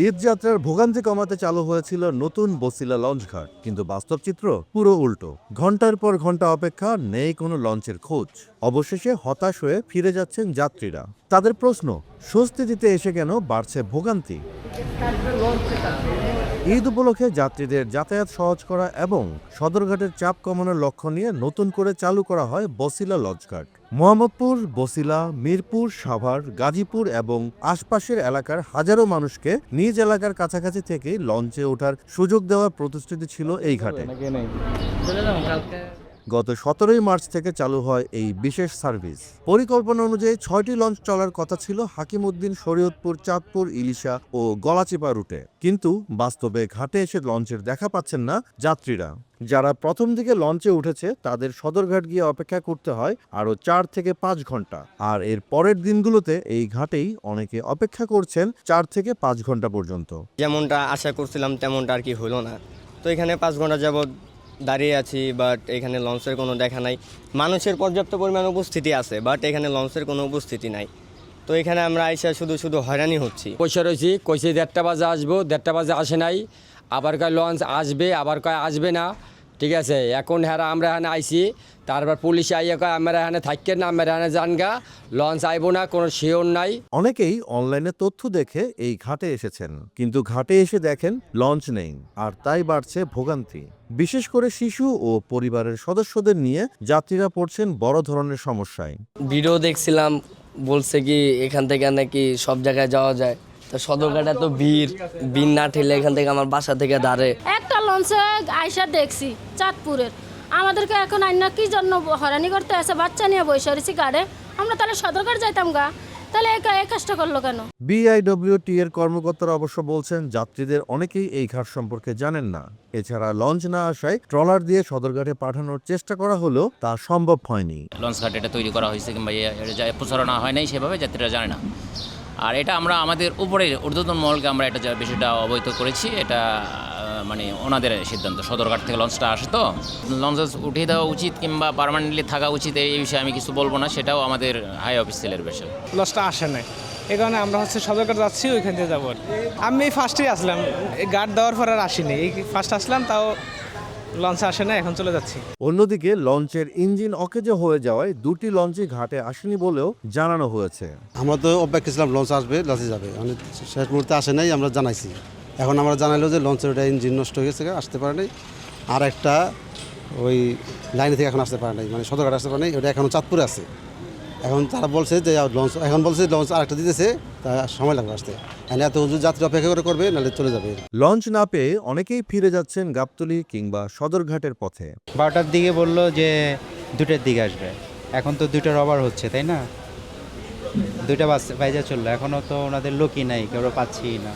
ঈদযাত্রার ভোগান্তি কমাতে চালু হয়েছিল নতুন বছিলা লঞ্চঘাট, কিন্তু বাস্তব চিত্র পুরো উল্টো। ঘন্টার পর ঘন্টা অপেক্ষা, নেই কোনো লঞ্চের খোঁজ। অবশেষে হতাশ হয়ে ফিরে যাচ্ছেন যাত্রীরা। তাদের প্রশ্ন, স্বস্তি দিতে এসে কেন বাড়ছে ভোগান্তি? ঈদ উপলক্ষে যাত্রীদের যাতায়াত সহজ করা এবং সদরঘাটের চাপ কমানোর লক্ষ্য নিয়ে নতুন করে চালু করা হয় বছিলা লঞ্চঘাট। মোহাম্মদপুর, বছিলা, মিরপুর, সাভার, গাজীপুর এবং আশপাশের এলাকার হাজারো মানুষকে নিজ এলাকার কাছাকাছি থেকে লঞ্চে ওঠার সুযোগ দেওয়ার প্রতিশ্রুতি ছিল এই ঘাটে। গত 17 মার্চ থেকে চালু হয় এই বিশেষ সার্ভিস। পরিকল্পনা অনুযায়ী 6টি লঞ্চ চলার কথা ছিল হাকিমউদ্দিন, শরীয়তপুর, চাঁদপুর, ইলিশা ও গলাচিপা রুটে। কিন্তু বাস্তবে ঘাটে এসে লঞ্চের দেখা পাচ্ছেন না যাত্রীরা। যারা প্রথম দিকে লঞ্চে উঠেছে তাদের সদরঘাট গিয়ে অপেক্ষা করতে হয় আরও 4 থেকে 5 ঘন্টা। আর এর পরের দিনগুলোতে এই ঘাটেই অনেকে অপেক্ষা করছেন 4 থেকে 5 ঘন্টা পর্যন্ত। যেমনটা আশা করছিলাম তেমনটা আর কি হলো না। তো এখানে 5 ঘন্টা যাবৎ দাঁড়িয়ে আছি, বাট এখানে লঞ্চের কোনো দেখা নাই। মানুষের পর্যাপ্ত পরিমাণ উপস্থিতি আছে, বাট এখানে লঞ্চের কোনো উপস্থিতি নাই। তো এখানে আমরা আইসা শুধু হয়রানি হচ্ছি। পয়সা রয়েছি, কইছে 1:30 বাজে আসবো, 1:30 বাজে আসে নাই। আবার কয় লঞ্চ আসবে, আবার কয় আসবে না। ঠিক আছে, এখন আমরা এখানে আইসি, তারপর পুলিশ আইয়া কয় আমরা এখানে থাকেন না, আমরা এখানে জানগা, লঞ্চ আইব না, কোনো শিওর নাই। অনেকেই অনলাইনে তথ্য দেখে এই ঘাটে এসেছেন, কিন্তু ঘাটে এসে দেখেন লঞ্চ নেই, আর তাই বাড়ছে ভোগান্তি। বিশেষ করে শিশু ও পরিবারের সদস্যদের নিয়ে যাত্রীরা পড়ছেন বড় ধরনের সমস্যায়। ভিডিও দেখছিলাম, বলছে কি এখান থেকে নাকি সব জায়গায় যাওয়া যায়। তো সদরঘাটে তো ভিড় না ঠেলে এখান থেকে আমার বাসা থেকে দাঁড়ে একটা লঞ্চে আইসা দেখছি চাঁদপুরের। আমাদেরকে এখন আইনা কি জন্য হয়রানি করতে আসে? বাচ্চা নিয়ে বসে রয়েছি গাড়ে, আমরা তাহলে সদরঘাট যাইতাম গা, তাহলে এই কাজটা করলো কেন? বিআইডব্লিউটি এর কর্মকর্তারা অবশ্য বলছেন যাত্রীদের অনেকেই এই ঘাট সম্পর্কে জানেন না। এছাড়া লঞ্চ না আসায় ট্রলার দিয়ে সদরঘাটে পাঠানোর চেষ্টা করা হলেও তা সম্ভব হয়নি। লঞ্চ ঘাট এটা তৈরি করা হয়েছে কিংবা প্রচারণা হয় নাই সেভাবে যাত্রীরা জানে না। আর এটা আমরা আমাদের উপরে ঊর্ধ্বতন মহলকে আমরা এটা বিষয়টা অবহিত করেছি। এটা মানে ওনাদের সিদ্ধান্ত, সদরঘাট থেকে লঞ্চটা আসে, তো লঞ্চ উঠিয়ে দেওয়া উচিত কিংবা পার্মানেন্টলি থাকা উচিত এই বিষয়ে আমি কিছু বলবো না, সেটাও আমাদের হাই অফিসিয়ালের বিষয়। লঞ্চটা আসে নাই, এই কারণে আমরা সদরঘাট যাচ্ছি, ওইখান থেকে যাবো। আমি ফার্স্টেই আসলাম, এই গার্ড দেওয়ার পর আর আসিনি, এই ফার্স্ট আসলাম, তাও লঞ্চ আসে না, এখন চলে যাচ্ছি। অন্যদিকে লঞ্চের ইঞ্জিন অকেজো হয়ে যাওয়ায় 2টি লঞ্চই ঘাটে আসেনি বলেও জানানো হয়েছে। আমরা তো অপেক্ষা ছিলাম লঞ্চ আসবে, লঞ্চে যাবে, মানে শেষ মুহূর্তে আসে নাই, আমরা জানাইছি। এখন আমরা জানাইলো যে লঞ্চের ওটা ইঞ্জিন নষ্ট হয়ে গেছে, আসতে পারে নাই। আর একটা ওই লাইনে থেকে এখন আসতে পারে নাই, মানে সদরঘাট আসতে পারে নাই, ওটা এখনও চাঁদপুরে আছে। এখন তারা বলছে যে লঞ্চ, এখন বলছে লঞ্চ আরেকটা দিতেছে, তা সময় লাগবে আসতে। এত যাত্রী অপেক্ষা করবে, নাহলে চলে যাবে। লঞ্চ না পেয়ে অনেকেই ফিরে যাচ্ছেন গাবতলী কিংবা সদরঘাটের পথে। 12টার দিকে বললো যে 2টার দিকে আসবে, এখন তো 2টার ওভার হচ্ছে, তাই না? 2টা বাইজা চললো, এখনও তো ওনাদের লোকই নাই, কেউ পাচ্ছি না।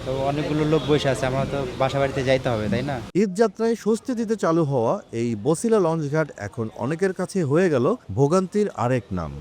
তো অনেকগুলো লোক বসে আছে, আমরা তো বাসা বাড়িতে যাইতে হবে, তাই না? ঈদযাত্রায় স্বস্তি দিতে চালু হওয়া এই বছিলা লঞ্চঘাট এখন অনেকের কাছে হয়ে গেল ভোগান্তির আরেক নাম।